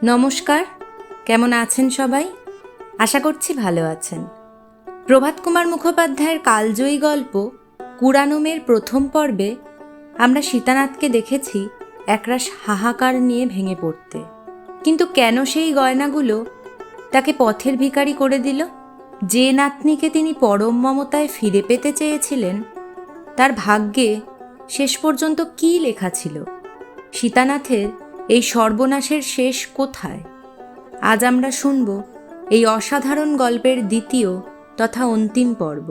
নমস্কার, কেমন আছেন সবাই? আশা করছি ভালো আছেন। প্রভাত কুমার মুখোপাধ্যায়ের কালজয়ী গল্প কুড়ানুমের প্রথম পর্বে আমরা সীতানাথকে দেখেছি একরাশ হাহাকার নিয়ে ভেঙে পড়তে। কিন্তু কেন সেই গয়নাগুলো তাকে পথের ভিখারি করে দিল? যে নাতনিকে তিনি পরম মমতায় ফিরে পেতে চেয়েছিলেন, তার ভাগ্যে শেষ পর্যন্ত কী লেখা ছিল? সীতানাথের এই সর্বনাশের শেষ কোথায়? আজ আমরা শুনব এই অসাধারণ গল্পের দ্বিতীয় তথা অন্তিম পর্ব।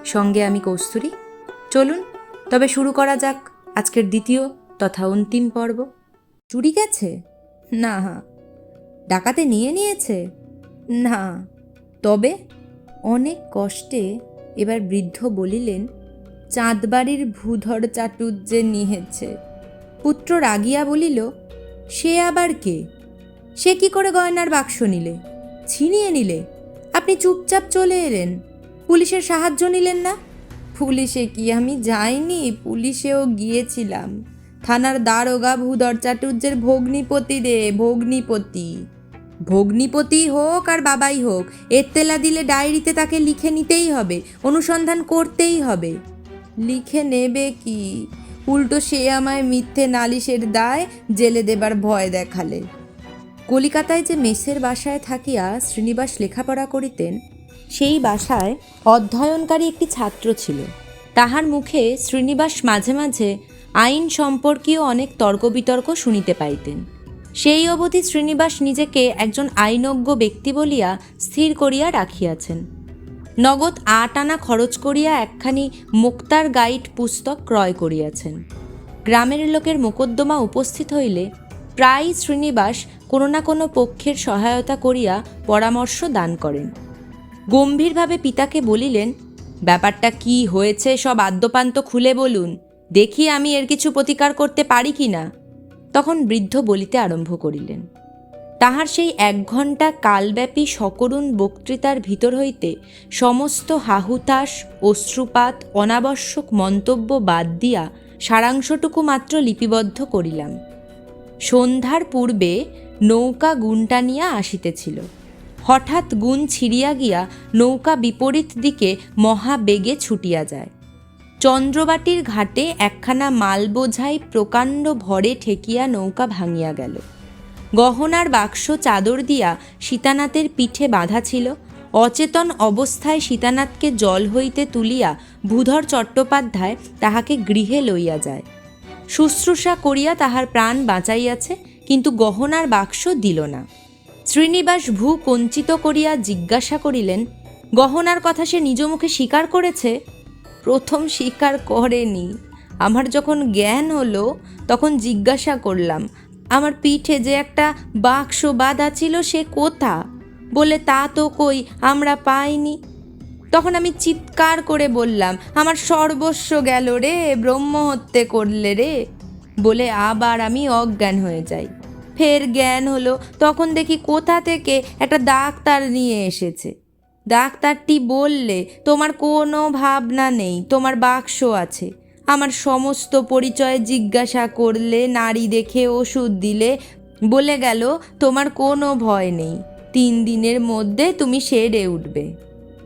সঙ্গে আমি কৌস্তুরী। চলুন তবে শুরু করা যাক আজকের দ্বিতীয় তথা অন্তিম পর্ব। চুরি গেছে? না। ডাকাতে নিয়েছে? না। তবে অনেক কষ্টে এবার বৃদ্ধ বলিলেন, চাঁদবাড়ির ভূধর চাটুজ্জে নিয়েছে। পুত্র রাগিয়া বলিল, সে আবার কে? সে কি করে গয়নার বাক্স নিলে? ছিনিয়ে নিলে? আপনি চুপচাপ চলে এলেন, পুলিশের সাহায্য নিলেন না? পুলিশে কি আমি যাইনি? পুলিশেও গিয়েছিলাম। থানার দারোগা ভূধর চাটুর্যের ভগ্নিপতি রে, ভগ্নিপতি। ভগ্নিপতি হোক আর বাবাই হোক, এত্তেলা দিলে ডায়েরিতে তাকে লিখে নিতেই হবে, অনুসন্ধান করতেই হবে। লিখে নেবে কি? উল্টো সে আমায় মিথ্যে নালিশের দায় জেলে দেবার ভয় দেখালে। কলিকাতায় যে মেসের বাসায় থাকিয়া শ্রীনিবাস লেখাপড়া করিতেন, সেই বাসায় অধ্যয়নকারী একটি ছাত্র ছিল। তাহার মুখে শ্রীনিবাস মাঝে মাঝে আইন সম্পর্কীয় অনেক তর্ক বিতর্ক শুনিতে পাইতেন। সেই অবধি শ্রীনিবাস নিজেকে একজন আইনজ্ঞ ব্যক্তি বলিয়া স্থির করিয়া রাখিয়াছেন। নগদ ৮ আনা খরচ করিয়া একখানি মুক্তার গাইড পুস্তক ক্রয় করিয়াছেন। গ্রামের লোকের মোকদ্দমা উপস্থিত হইলে প্রায় শ্রীনিবাস কোনো না কোনো পক্ষের সহায়তা করিয়া পরামর্শ দান করেন। গম্ভীরভাবে পিতাকে বলিলেন, ব্যাপারটা কি হয়েছে সব আদ্যপান্ত খুলে বলুন, দেখি আমি এর কিছু প্রতিকার করতে পারি কি না। তখন বৃদ্ধ বলিতে আরম্ভ করিলেন। তাহার সেই ১ ঘণ্টা কালব্যাপী সকরুণ বক্তৃতার ভিতর হইতে সমস্ত হাহুতাশ, অশ্রুপাত, অনাবশ্যক মন্তব্য বাদ দিয়া সারাংশটুকু মাত্র লিপিবদ্ধ করিলাম। সন্ধ্যার পূর্বে নৌকা গুণ টানিয়া আসিতেছিল। হঠাৎ গুণ ছিঁড়িয়া গিয়া নৌকা বিপরীত দিকে মহাবেগে ছুটিয়া যায়। চন্দ্রবাটির ঘাটে একখানা মালবোঝাই প্রকাণ্ড ভরে ঠেকিয়া নৌকা ভাঙিয়া গেল। গহনার বাক্স চাদর দিয়া সীতানাথের পিঠে বাঁধা ছিল। অচেতন অবস্থায় সীতানাথকে জল হইতে তুলিয়া ভূধর চট্টোপাধ্যায় তাহাকে গৃহে লইয়া যায়। শুশ্রূষা করিয়া তাহার প্রাণ বাঁচাইয়াছে, কিন্তু গহনার বাক্স দিল না। শ্রীনিবাস ভূ কঞ্চিত করিয়া জিজ্ঞাসা করিলেন, গহনার কথা সে নিজ মুখে স্বীকার করেছে? প্রথম স্বীকার করেনি। আমার যখন জ্ঞান হলো তখন জিজ্ঞাসা করলাম, আমার পিঠে যে একটা বাক্স বাঁধা ছিল সে কোথা? বলে, তা তো কই আমরা পাইনি। তখন আমি চিৎকার করে বললাম, আমার সর্বস্ব গেল রে, ব্রহ্মহত্যে করলে রে। বলে আবার আমি অজ্ঞান হয়ে যাই। ফের জ্ঞান হলো, তখন দেখি কোথা থেকে একটা ডাক্তার নিয়ে এসেছে। ডাক্তারটি বললে, তোমার কোনো ভাবনা নেই, তোমার বাক্স আছে। আমার সমস্ত পরিচয় জিজ্ঞাসা করলে, নারী দেখে ওষুধ দিলে, বলে গেল তোমার কোনো ভয় নেই, ৩ দিনের মধ্যে তুমি সেরে উঠবে।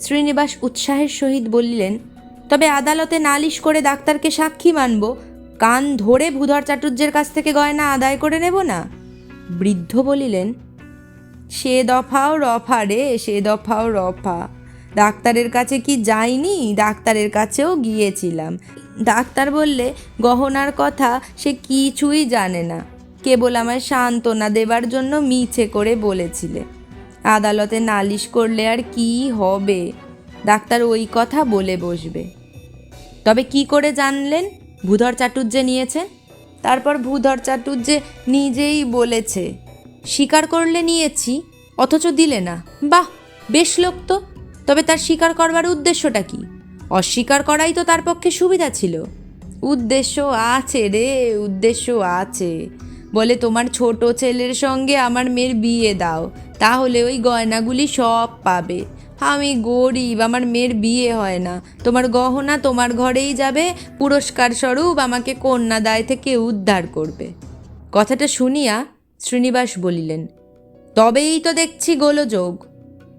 শ্রীনিবাস উৎসাহের সহিত বলিলেন, তবে আদালতে নালিশ করে ডাক্তারকে সাক্ষী মানব, কান ধরে ভূধর চাটুর্যের কাছ থেকে গয়না আদায় করে নেব না? বৃদ্ধ বলিলেন, সে দফাও রফা রে, সে দফাও রফা। ডাক্তারের কাছে কি যাইনি? ডাক্তারের কাছেও গিয়েছিলাম। ডাক্তার বললে গহনার কথা সে কিছুই জানে না, কেবল আমায় সান্ত্বনা দেবার জন্য মিছে করে বলেছিলে। আদালতে নালিশ করলে আর কি হবে? ডাক্তার ওই কথা বলে বসবে। তবে কি করে জানলেন ভূধর চাটুর্যে নিয়েছেন? তারপর ভূধর চাটুর্যে নিজেই বলেছে। স্বীকার করলে নিয়েছি, অথচ দিলে না। বাহ, বেশ লোক তো। তবে তার স্বীকার করবার উদ্দেশ্যটা কি? অস্বীকার করাই তো তার পক্ষে সুবিধা ছিল। উদ্দেশ্য আছে রে, উদ্দেশ্য আছে। বলে, তোমার ছোট ছেলের সঙ্গে আমার মেয়ের বিয়ে দাও, তাহলে ওই গয়নাগুলি সব পাবে। আমি গরিব, আমার মেয়ের বিয়ে হয় না। তোমার গহনা তোমার ঘরেই যাবে, পুরস্কার স্বরূপ আমাকে কন্যাদায় থেকে উদ্ধার করবে। কথাটা শুনিয়া শ্রীনিবাস বলিলেন, তবেই তো দেখছি গোলযোগ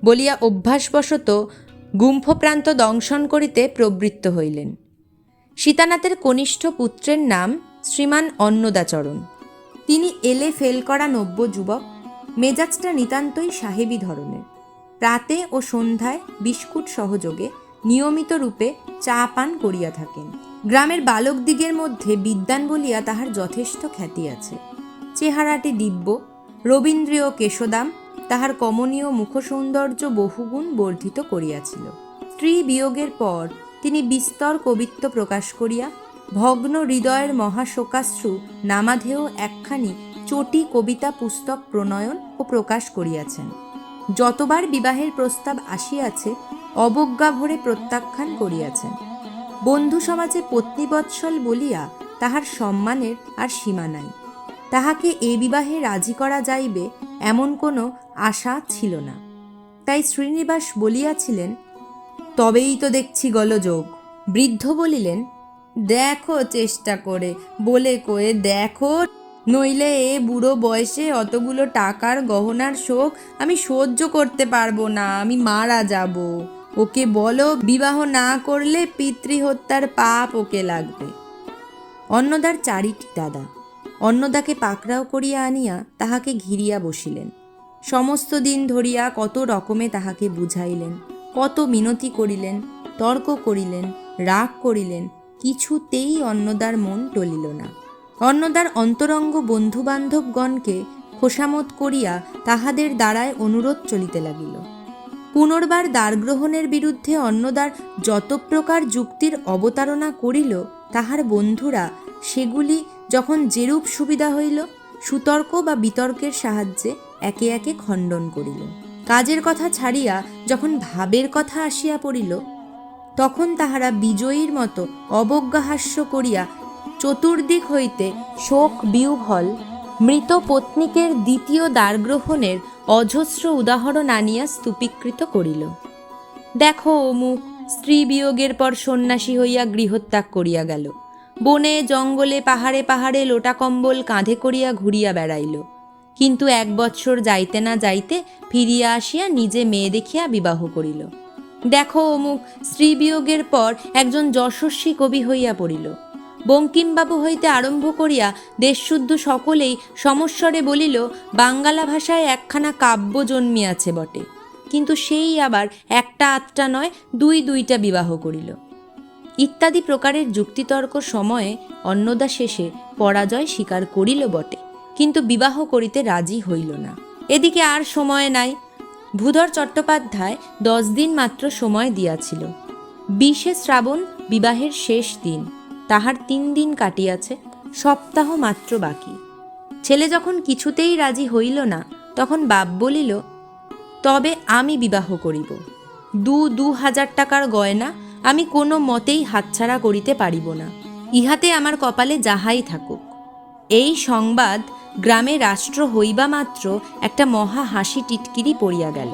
বলিয়া অভ্যাসবশত গুম্ফপ্রান্ত দংশন করিতে প্রবৃত্ত হইলেন। সীতানাথের কনিষ্ঠ পুত্রের নাম শ্রীমান অন্নদাচরণ। তিনি এলে ফেল করা নব্য যুবক, মেজাজটা নিতান্তই সাহেবী ধরনের। প্রাতে ও সন্ধ্যায় বিস্কুট সহযোগে নিয়মিত রূপে চা পান করিয়া থাকেন। গ্রামের বালকদিগের মধ্যে বিদ্বান বলিয়া তাহার যথেষ্ট খ্যাতি আছে। চেহারাটি দিব্য, রবীন্দ্রীয় কেশদাম তাহার কমনীয় মুখসৌন্দর্য বহুগুণ বর্ধিত করিয়াছিল। স্ত্রী বিয়োগের পর তিনি বিস্তর কবিত্ব প্রকাশ করিয়া ভগ্ন হৃদয়ের মহাশোকাশ্রু নামাধেয় একখানি চটি কবিতা পুস্তক প্রণয়ন ও প্রকাশ করিয়াছেন। যতবার বিবাহের প্রস্তাব আসিয়াছে অবজ্ঞা ভরে প্রত্যাখ্যান করিয়াছেন। বন্ধু সমাজে পত্নীবৎসল বলিয়া তাহার সম্মানের আর সীমা নাই। তাহাকে এ বিবাহে রাজি করা যাইবে এমন কোনো আশা ছিল না। তাই শ্রীনিবাস বলিয়াছিলেন, তবেই তো দেখছি গোলযোগ। বৃদ্ধ বলিলেন, দেখো চেষ্টা করে, বলে কয়ে দেখো, নইলে এ বুড়ো বয়সে অতগুলো টাকার গহনার শোক আমি সহ্য করতে পারবো না, আমি মারা যাব। ওকে বলো বিবাহ না করলে পিতৃহত্যার পাপ ওকে লাগবে। অন্নদার চারিটি দাদা। অন্নদাকে পাকড়াও করিয়া আনিয়া তাহাকে ঘিরিয়া বসিলেন। সমস্ত দিন ধরিয়া কত রকমে তাহাকে বুঝাইলেন, কত মিনতি করিলেন, তর্ক করিলেন, রাগ করিলেন, কিছুতেই অন্নদার মন টলিল না। অন্নদার অন্তরঙ্গ বন্ধুবান্ধবগণকে খোসামত করিয়া তাহাদের দ্বারায় অনুরোধ চলিতে লাগিল। পুনর্বার দ্বারগ্রহণের বিরুদ্ধে অন্নদার যত প্রকার যুক্তির অবতারণা করিল, তাহার বন্ধুরা সেগুলি যখন যেরূপ সুবিধা হইল সুতর্ক বা বিতর্কের সাহায্যে একে একে খণ্ডন করিল। কাজের কথা ছাড়িয়া যখন ভাবের কথা আসিয়া পড়িল, তখন তাহারা বিজয়ীর মতো অবজ্ঞাহাস্য করিয়া চতুর্দিক হইতে শোক বিহ্বল মৃত পত্নীকের দ্বিতীয় দ্বারগ্রহণের অজস্র উদাহরণ আনিয়া স্তূপীকৃত করিল। দেখো অমুক স্ত্রী বিয়োগের পর সন্ন্যাসী হইয়া গৃহত্যাগ করিয়া গেল, বনে জঙ্গলে পাহাড়ে পাহাড়ে লোটা কম্বল কাঁধে করিয়া ঘুরিয়া বেড়াইল, কিন্তু 1 বৎসর যাইতে না যাইতে ফিরিয়া আসিয়া নিজে মেয়ে দেখিয়া বিবাহ করিল। দেখো অমুক স্ত্রী বিয়োগের পর একজন যশস্বী কবি হইয়া পড়িল, বঙ্কিমবাবু হইতে আরম্ভ করিয়া দেশশুদ্ধ সকলেই সমস্বরে বলিল, বাঙ্গালা ভাষায় একখানা কাব্য জন্মিয়াছে বটে, কিন্তু সেই আবার একটা আধটা নয় 2-2টা বিবাহ করিল। ইত্যাদি প্রকারের যুক্তিতর্ক সময়ে অন্নদা শেষে পরাজয় স্বীকার করিল বটে, কিন্তু বিবাহ করিতে রাজি হইল না। এদিকে আর সময় নাই। ভূধর চট্টোপাধ্যায় 10 দিন মাত্র সময় দিয়াছিল। 20শে শ্রাবণ বিবাহের শেষ দিন, তাহার 3 দিন কাটিয়াছে, সপ্তাহ মাত্র বাকি। ছেলে যখন কিছুতেই রাজি হইল না, তখন বাপ বলিল, তবে আমি বিবাহ করিব। 2,000 টাকার গয়না আমি কোনো মতেই হাতছাড়া করিতে পারিব না, ইহাতে আমার কপালে যাহাই থাকুক। এই সংবাদ গ্রামে রাষ্ট্র হইবা মাত্র একটা মহা হাসি টিটকিরি পড়িয়া গেল।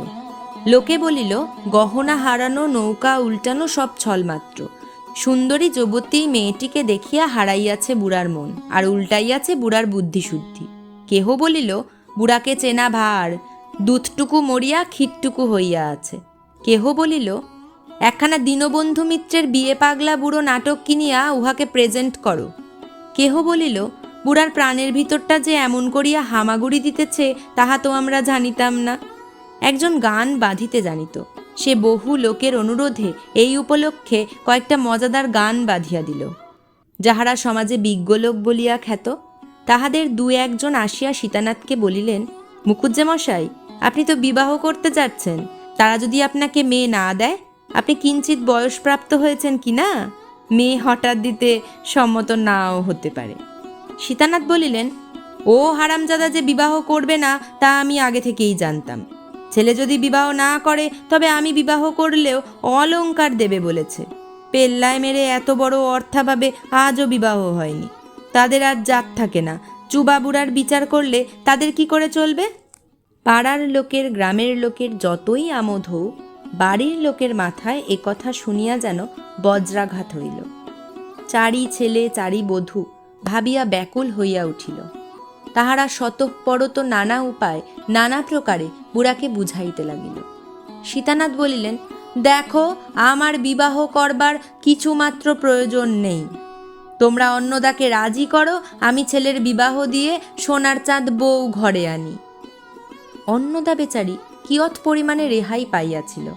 লোকে বলিল, গহনা হারানো, নৌকা উল্টানো সব ছলমাত্র। সুন্দরী যুবতী মেয়েটিকে দেখিয়া হারাইয়াছে বুড়ার মন, আর উল্টাইয়াছে বুড়ার বুদ্ধিশুদ্ধি। কেহ বলিল, বুড়াকে চেনা ভার, দুধটুকু মরিয়া ক্ষীরটুকু হইয়া আছে। কেহ বলিল, একখানা দীনবন্ধু মিত্রের বিয়ে পাগলা বুড়ো নাটক কিনিয়া উহাকে প্রেজেন্ট করো। কেহ বলিল, বুড়ার প্রাণের ভিতরটা যে এমন করিয়া হামাগুড়ি দিতেছে তাহা তো আমরা জানিতাম না। একজন গান বাঁধিতে জানিত, সে বহু লোকের অনুরোধে এই উপলক্ষে কয়েকটা মজাদার গান বাঁধিয়া দিল। যাহারা সমাজে বিজ্ঞ লোক বলিয়া খ্যাত, তাহাদের 2-1 জন আসিয়া সীতানাথকে বলিলেন, মুখুজ্জেমশাই, আপনি তো বিবাহ করতে যাচ্ছেন, তারা যদি আপনাকে মেয়ে না দেয়, আপনি কিঞ্চিত বয়সপ্রাপ্ত হয়েছেন কি না, মেয়ে হঠাৎ দিতে সম্মত নাও হতে পারে। সীতানাথ বলিলেন, ও হারামজাদা যে বিবাহ করবে না তা আমি আগে থেকেই জানতাম। ছেলে যদি বিবাহ না করে তবে আমি বিবাহ করলেও অলংকার দেবে বলেছে। পেল্লায় মেরে এত বড় অর্থাভাবে আজও বিবাহ হয়নি। তাদের আর জাত থাকে না। চুবা বুড়ার বিচার করলে তাদের কি করে চলবে? পাড়ার লোকের, গ্রামের লোকের যতই আমোদ হোক, বাড়ির লোকের মাথায় একথা শুনিয়া যেন বজ্রাঘাত হইল। চারি ছেলে চারি বধূ ভাবিয়া ব্যাকুল হইয়া উঠিল। তাহারা স্বতঃপরত নানা উপায় নানা প্রকারে বুড়াকে বুঝাইতে লাগিল। সীতানাথ বলিলেন, দেখো, আমার বিবাহ করবার কিছুমাত্র প্রয়োজন নেই। তোমরা অন্নদাকে রাজি করো, আমি ছেলের বিবাহ দিয়ে সোনার চাঁদ বউ ঘরে আনি। অন্নদা বেচারি কিয়ৎ পরিমাণে রেহাই পাইয়াছিল।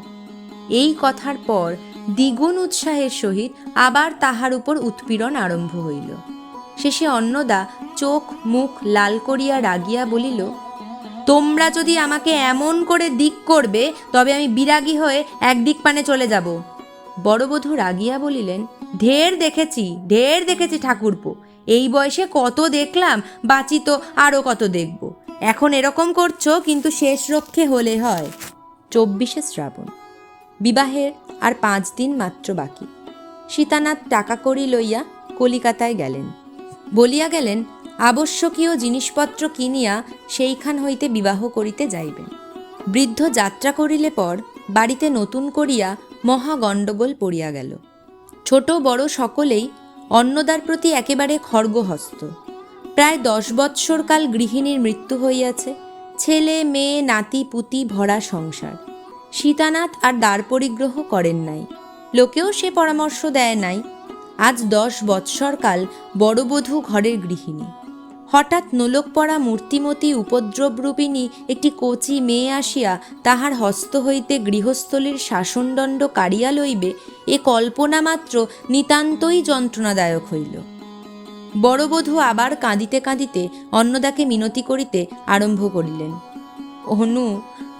এই কথার পর দ্বিগুণ উৎসাহের সহিত আবার তাহার উপর উৎপীড়ন আরম্ভ হইল। শেষে অন্নদা চোখ মুখ লাল করিয়া রাগিয়া বলিল, তোমরা যদি আমাকে এমন করে দিক করবে তবে আমি বিরাগী হয়ে একদিক পানে চলে যাব। বড়বধূ রাগিয়া বলিলেন, ঢের দেখেছি ঠাকুরপো, এই বয়সে কত দেখলাম, বাঁচি তো আরও কত দেখব। এখন এরকম করছো, কিন্তু শেষ রক্ষে হলে হয়। 24শে শ্রাবণ, বিবাহের আর 5 দিন মাত্র বাকি। সীতানাথ টাকা কড়ি লইয়া কলিকাতায় গেলেন। বলিয়া গেলেন, আবশ্যকীয় জিনিসপত্র কিনিয়া সেইখান হইতে বিবাহ করিতে যাইবেন। বৃদ্ধ যাত্রা করিলে পর বাড়িতে নতুন করিয়া মহা গণ্ডগোল পড়িয়া গেল। ছোট বড় সকলেই অন্নদার প্রতি একেবারে খড়গহস্ত। প্রায় 10 বৎসর কাল গৃহিণীর মৃত্যু হইয়াছে। ছেলে মেয়ে নাতি পুতি ভরা সংসার। সীতানাথ আর দ্বার পরিগ্রহ করেন নাই, লোকেও সে পরামর্শ দেয় নাই। আজ 10 বৎসর কাল বড়বধূ ঘরের গৃহিণী। হঠাৎ নোলক পড়া মূর্তিমতী উপদ্রবরূপিণী একটি কচি মেয়ে আসিয়া তাহার হস্ত হইতে গৃহস্থলীর শাসনদণ্ড কাড়িয়া লইবে, এ কল্পনা মাত্র নিতান্তই যন্ত্রণাদায়ক হইল। বড়বধূ আবার কাঁদিতে কাঁদিতে অন্নদাকে মিনতি করিতে আরম্ভ করিলেন, অনু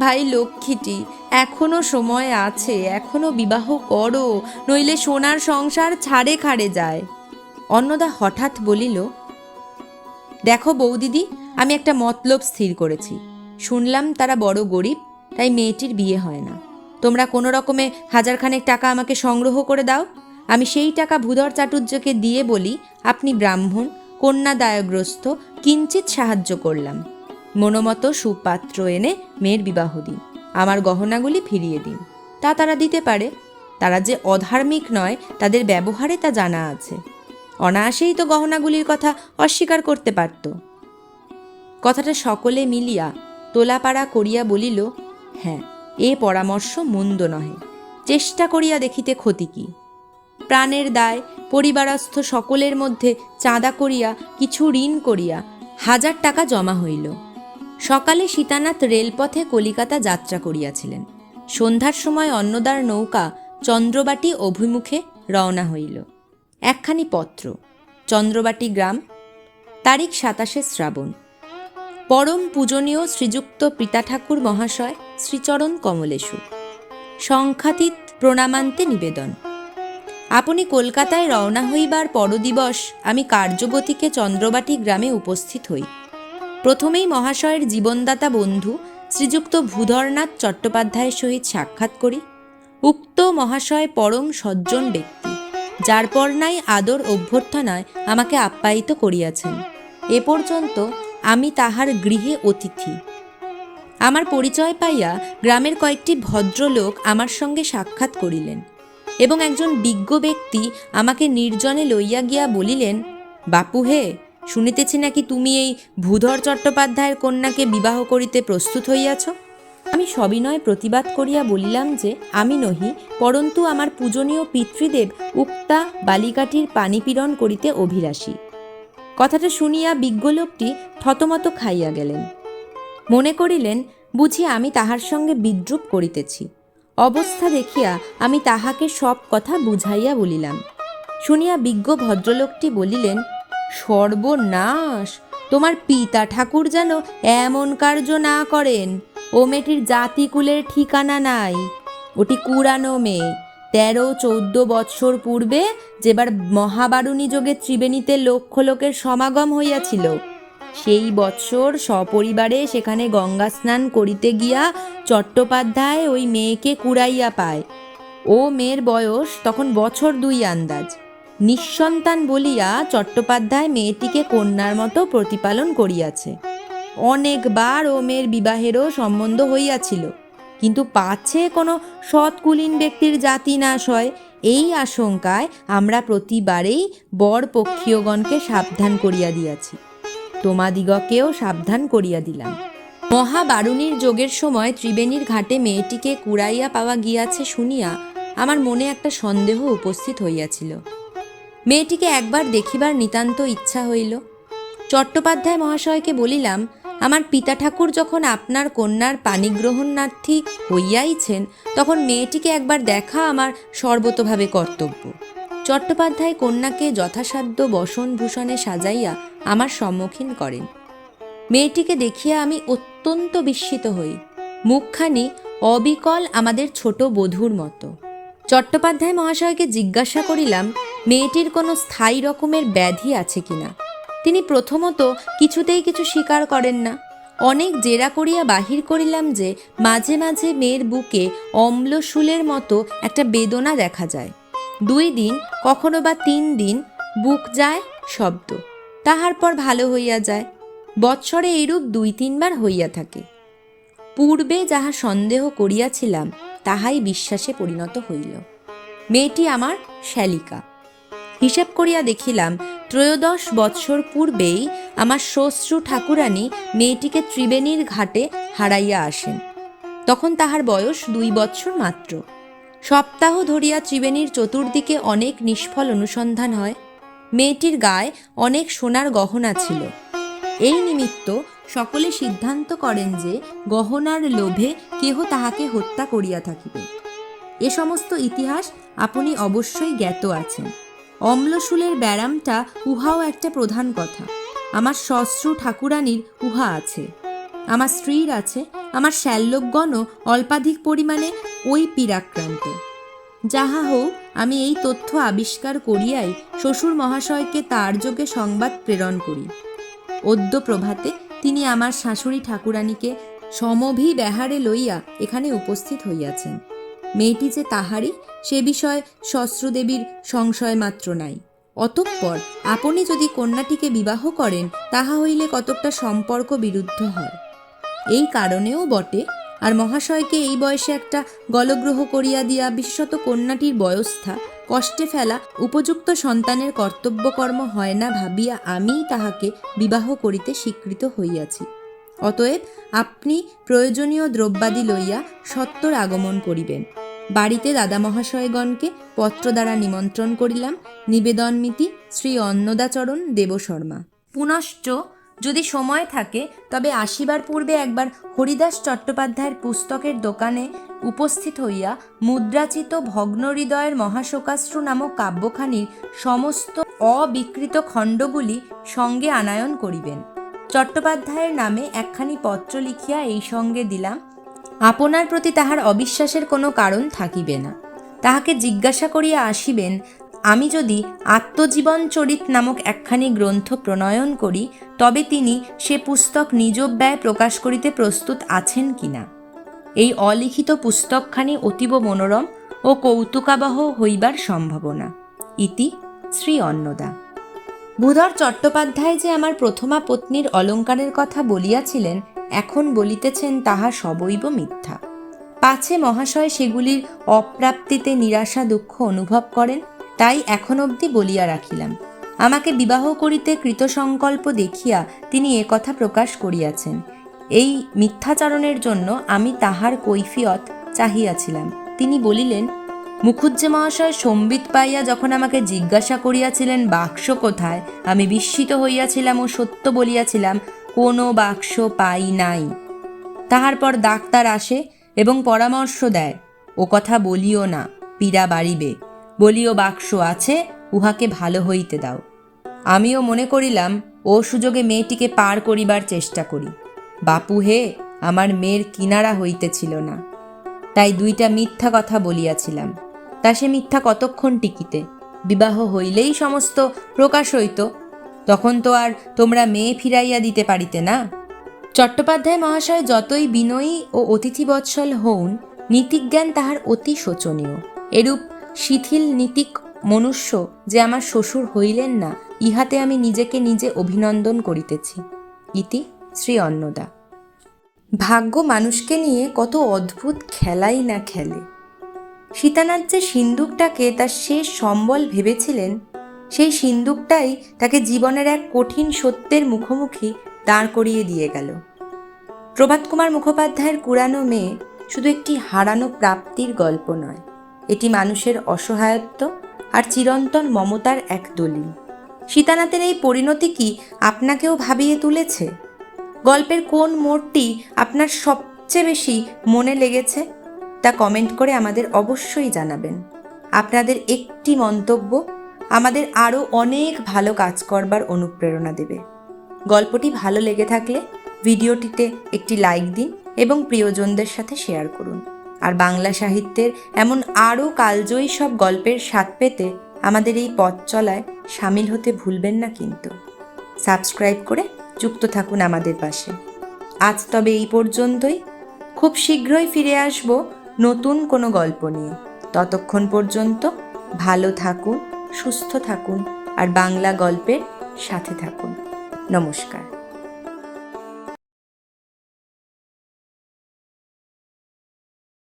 ভাই লক্ষ্মীটি, এখনো সময় আছে, এখনো বিবাহ করো, নইলে সোনার সংসার ছাড়ে খাড়ে যায়। অন্নদা হঠাৎ বলিল, দেখো বৌদিদি, আমি একটা মতলব স্থির করেছি। শুনলাম তারা বড় গরিব, তাই মেয়েটির বিয়ে হয় না। তোমরা কোনো রকমে 1000 খানেক টাকা আমাকে সংগ্রহ করে দাও। আমি সেই টাকা ভূধর চাটুর্যকে দিয়ে বলি, আপনি ব্রাহ্মণ, কন্যা দায়গ্রস্ত, কিঞ্চিত সাহায্য করলাম। মনোমতো সুপাত্র এনে মেয়ের বিবাহ দিন, আমার গহনাগুলি ফিরিয়ে দিন। তা তারা দিতে পারে। তারা যে অধার্মিক নয়, তাদের ব্যবহারে তা জানা আছে। অনায়াসেই তো গহনাগুলির কথা অস্বীকার করতে পারত। কথাটা সকলে মিলিয়া তোলাপাড়া করিয়া বলিল, হ্যাঁ, এ পরামর্শ মন্দ নহে, চেষ্টা করিয়া দেখিতে ক্ষতি কি। প্রাণের দায় পরিবারস্থ সকলের মধ্যে চাঁদা করিয়া কিছু ঋণ করিয়া 1000 টাকা জমা হইল। সকালে সীতানাথ রেলপথে কলিকাতা যাত্রা করিয়াছিলেন। সন্ধ্যার সময় অন্নদার নৌকা চন্দ্রবাটি অভিমুখে রওনা হইল। একখানি পত্র, চন্দ্রবাটি গ্রাম, তারিখ 27শে শ্রাবণ। পরম পূজনীয় শ্রীযুক্ত পিতা ঠাকুর মহাশয় শ্রীচরণ কমলেশু, সংখ্যাতীত প্রণামান্তে নিবেদন। আপনি কলকাতায় রওনা হইবার পরদিবস আমি কার্যগতিকে চন্দ্রবাটি গ্রামে উপস্থিত হই। প্রথমেই মহাশয়ের জীবনদাতা বন্ধু শ্রীযুক্ত ভূধরনাথ চট্টোপাধ্যায়ের সহিত সাক্ষাৎ করি। উক্ত মহাশয় পরম সজ্জন ব্যক্তি, যার পর নাই আদর অভ্যর্থনায় আমাকে আপ্যায়িত করিয়াছেন। এ পর্যন্ত আমি তাহার গৃহে অতিথি। আমার পরিচয় পাইয়া গ্রামের কয়েকটি ভদ্রলোক আমার সঙ্গে সাক্ষাৎ করিলেন এবং একজন বিজ্ঞ ব্যক্তি আমাকে নির্জনে লইয়া গিয়া বলিলেন, বাপু হে, শুনিতেছি নাকি তুমি এই ভূধর চট্টোপাধ্যায়ের কন্যাকে বিবাহ করিতে প্রস্তুত হইয়াছ। আমি সবিনয় প্রতিবাদ করিয়া বলিলাম যে আমি নহি, পরন্তু আমার পূজনীয় পিতৃদেব উক্তা বালিকাটির পানিপীড়ন করিতে অভিলাষী। কথাটা শুনিয়া বিজ্ঞ লোকটি থতমত খাইয়া গেলেন। মনে করিলেন বুঝি আমি তাহার সঙ্গে বিদ্রূপ করিতেছি। অবস্থা দেখিয়া আমি তাহাকে সব কথা বুঝাইয়া বলিলাম। শুনিয়া বিজ্ঞ ভদ্রলোকটি বলিলেন, সর্বনাশ, তোমার পিতা ঠাকুর যেন এমন কার্য না করেন। ও মেয়েটির জাতিকুলের ঠিকানা নাই। ওটি কুড়ানো মেয়ে। 13-14 বৎসর পূর্বে যেবার মহাবারুণী যোগে ত্রিবেণীতে লক্ষ লোকের সমাগম হইয়াছিল, সেই বৎসর সপরিবারে সেখানে গঙ্গা স্নান করিতে গিয়া চট্টোপাধ্যায় ওই মেয়েকে কুড়াইয়া পায়। ও মেয়ের বয়স তখন বছর 2 আন্দাজ। নিঃসন্তান বলিয়া চট্টোপাধ্যায় মেয়েটিকে কন্যার মতো প্রতিপালন করিয়াছে। অনেকবার ও মেয়ের বিবাহেরও সম্বন্ধ হইয়াছিল, কিন্তু পাছে কোনো সৎকুলীন ব্যক্তির জাতি নাশ হয়, এই আশঙ্কায় আমরা প্রতিবারেই বর পক্ষীয়গণকে সাবধান করিয়া দিয়াছি। তোমাদিগকেও সাবধান করিয়া দিলাম। মহাবারুণীর যোগের সময় ত্রিবেণীর ঘাটে মেয়েটিকে কুড়াইয়া পাওয়া গিয়াছে শুনিয়া আমার মনে একটা সন্দেহ উপস্থিত হইয়াছিল। মেয়েটিকে একবার দেখিবার নিতান্ত ইচ্ছা হইল। চট্টোপাধ্যায় মহাশয়কে বলিলাম, আমার পিতা ঠাকুর যখন আপনার কন্যার পাণিগ্রহণার্থী হইয়াইছেন, তখন মেয়েটিকে একবার দেখা আমার সর্বতোভাবে কর্তব্য। চট্টোপাধ্যায় কন্যাকে যথাসাধ্য বসনভূষণে সাজাইয়া আমার সম্মুখীন করেন। মেয়েটিকে দেখিয়া আমি অত্যন্ত বিস্মিত হই। মুখখানি অবিকল আমাদের ছোট বধূর মতো। চট্টোপাধ্যায় মহাশয়কে জিজ্ঞাসা করিলাম, মেয়েটির কোনো স্থায়ী রকমের ব্যাধি আছে কিনা। তিনি প্রথমত কিছুতেই কিছু স্বীকার করেন না। অনেক জেরা করিয়া বাহির করিলাম যে মাঝে মাঝে মেয়ের বুকে অম্লশূলের মতো একটা বেদনা দেখা যায়। 2 দিন কখনো বা 3 দিন বুক যায় শব্দ, তাহার পর ভালো হইয়া যায়। বৎসরে এইরূপ 2-3 বার হইয়া থাকে। পূর্বে যাহা সন্দেহ করিয়াছিলাম তাহাই বিশ্বাসে পরিণত হইল। মেয়েটি আমার শ্যালিকা। হিসেব করিয়া দেখিলাম 13 বৎসর পূর্বেই আমার শ্বশ্রু ঠাকুরানী মেয়েটিকে ত্রিবেণীর ঘাটে হারাইয়া আসেন। তখন তাহার বয়স 2 বৎসর মাত্র। সপ্তাহ ধরিয়া ত্রিবেণীর চতুর্দিকে অনেক নিষ্ফল অনুসন্ধান হয়। মেয়েটির গায়ে অনেক সোনার গহনা ছিল। এই নিমিত্ত সকলে সিদ্ধান্ত করেন যে গহনার লোভে কেহ তাহাকে হত্যা করিয়া থাকিবে। এ সমস্ত ইতিহাস আপনি অবশ্যই জ্ঞাত আছেন। অম্লশূলের ব্যারামটা উহাও একটা প্রধান কথা। আমার শ্বশ্রু ঠাকুরানীর উহা আছে, আমার স্ত্রীর আছে, আমার শ্যাল্যকগণও অল্পাধিক পরিমাণে ওই পীড়াক্রান্ত। যাহা হোক, আমি এই তথ্য আবিষ্কার করিয়াই শ্বশুর মহাশয়কে তার যোগে সংবাদ প্রেরণ করি। অদ্য প্রভাতে তিনি আমার শাশুড়ি ঠাকুরানীকে সমভিব্যাহারে লইয়া এখানে উপস্থিত হইয়াছেন। মেয়েটি যে তাহারই সে বিষয়ে শ্বশ্রুদেবীর সংশয় মাত্র নাই। অতঃপর আপনি যদি কন্যাটিকে বিবাহ করেন, তাহা হইলে কতকটা সম্পর্ক বিরুদ্ধ হয়। এই কারণেও বটে। আর মহাশয়কে এই বয়সে একটা গলগ্রহ করিয়া দিয়া বিশেষত কন্যাটির বয়স্থা কষ্টে ফেলা উপযুক্ত সন্তানের কর্তব্যকর্ম হয় না ভাবিয়া আমিই তাহাকে বিবাহ করিতে স্বীকৃত হইয়াছি। অতএব আপনি প্রয়োজনীয় দ্রব্যাদি লইয়া সত্বর আগমন করিবেন। বাড়িতে দাদা মহাশয়গণকে পত্র দ্বারা নিমন্ত্রণ করিলাম। নিবেদনমিতি শ্রী অন্নদাচরণ দেবশর্মা। পুনশ্চ যদি সময় থাকে তবে আসিবার পূর্বে একবার হরিদাস চট্টোপাধ্যায়ের পুস্তকের দোকানে উপস্থিত হইয়া মুদ্রাচিত ভগ্নহৃদয়ের মহাশোকাশ্রু নামক কাব্যখানির সমস্ত অবিকৃত খণ্ডগুলি সঙ্গে আনায়ন করিবেন। চট্টোপাধ্যায়ের নামে একখানি পত্র লিখিয়া এই সঙ্গে দিলাম। আপনার প্রতি তাহার অবিশ্বাসের কোনো কারণ থাকিবে না। তাহাকে জিজ্ঞাসা করিয়া আসিবেন, আমি যদি আত্মজীবন চরিত নামক একখানি গ্রন্থ প্রণয়ন করি, তবে তিনি সে পুস্তক নিজ ব্যয় প্রকাশ করিতে প্রস্তুত আছেন কিনা। এই অলিখিত পুস্তকখানি অতীব মনোরম ও কৌতুকাবহ হইবার সম্ভাবনা। ইতি শ্রী অন্নদা। ভূধর চট্টোপাধ্যায় যে আমার প্রথমা পত্নীর অলঙ্কারের কথা বলিয়াছিলেন, এখন বলিতেছেন তাহা সবৈব মিথ্যা। পাছে মহাশয় সেগুলির অপ্রাপ্তিতে নিরাশা দুঃখ অনুভব করেন, তাই এখন অবধি বলিয়া রাখিলাম। আমাকে বিবাহ করিতে কৃতসংকল্প দেখিয়া তিনি কথা প্রকাশ করিয়াছেন। এই মিথ্যাচারণের জন্য আমি তাহার কৈফিয়ত চাহিয়াছিলাম। তিনি বলিলেন, মুখুজ্জে মহাশয় সম্বিত পাইয়া যখন আমাকে জিজ্ঞাসা করিয়াছিলেন বাক্স কোথায়, আমি বিস্মিত হইয়াছিলাম ও সত্য বলিয়াছিলাম, কোনো বাক্স পাই নাই। তাহার পর ডাক্তার আসে এবং পরামর্শ দেয়, ও কথা বলিও না, পীড়া বাড়িবে, বলিও বাক্স আছে, উহাকে ভালো হইতে দাও। আমিও মনে করিলাম ও সুযোগে মেয়েটিকে পার করিবার চেষ্টা করি। বাপু হে, আমার মেয়ের কিনারা হইতেছিল না, তাই 2টা মিথ্যা কথা বলিয়াছিলাম। তা সে মিথ্যা কতক্ষণ টিকিতে? বিবাহ হইলেই সমস্ত প্রকাশ হইত, তখন তো আর তোমরা মেয়ে ফিরাইয়া দিতে পারিতে না। চট্টোপাধ্যায় মহাশয় যতই বিনয়ী ও অতিথিবৎসল হউন, নীতিজ্ঞান তাহার অতি শোচনীয়। এরূপ শিথিল নীতিক মনুষ্য যে আমার শ্বশুর হইলেন না, ইহাতে আমি নিজেকে নিজে অভিনন্দন করিতেছি। ইতি শ্রী অন্নদা। ভাগ্য মানুষকে নিয়ে কত অদ্ভুত খেলাই না খেলে। সীতানাথ যে সিন্দুকটাকে তার শেষ সম্বল ভেবেছিলেন, সেই সিন্দুকটাই তাকে জীবনের এক কঠিন সত্যের মুখোমুখি দাঁড় করিয়ে দিয়ে গেল। প্রভাত কুমার মুখোপাধ্যায়ের কুড়ানো মেয়ে শুধু একটি হারানো প্রাপ্তির গল্প নয়, এটি মানুষের অসহায়ত্ব আর চিরন্তন মমতার এক দলিল। সীতানাথের এই পরিণতি কি আপনাকেও ভাবিয়ে তুলেছে? গল্পের কোন মোড়টি আপনার সবচেয়ে বেশি মনে লেগেছে তা কমেন্ট করে আমাদের অবশ্যই জানাবেন। আপনাদের একটি মন্তব্য আমাদের আরও অনেক ভালো কাজ করবার অনুপ্রেরণা দেবে। গল্পটি ভালো লেগে থাকলে ভিডিওটিতে একটি লাইক দিন এবং প্রিয়জনদের সাথে শেয়ার করুন। আর বাংলা সাহিত্যের এমন আরও কালজয়ী সব গল্পের স্বাদ পেতে আমাদের এই পথ চলায় সামিল হতে ভুলবেন না কিন্তু। সাবস্ক্রাইব করে যুক্ত থাকুন আমাদের পাশে। আজ তবে এই পর্যন্তই। খুব শীঘ্রই ফিরে আসব নতুন কোনো গল্প নিয়ে। ততক্ষণ পর্যন্ত ভালো থাকুন, সুস্থ থাকুন আর বাংলা গল্পের সাথে থাকুন। নমস্কার।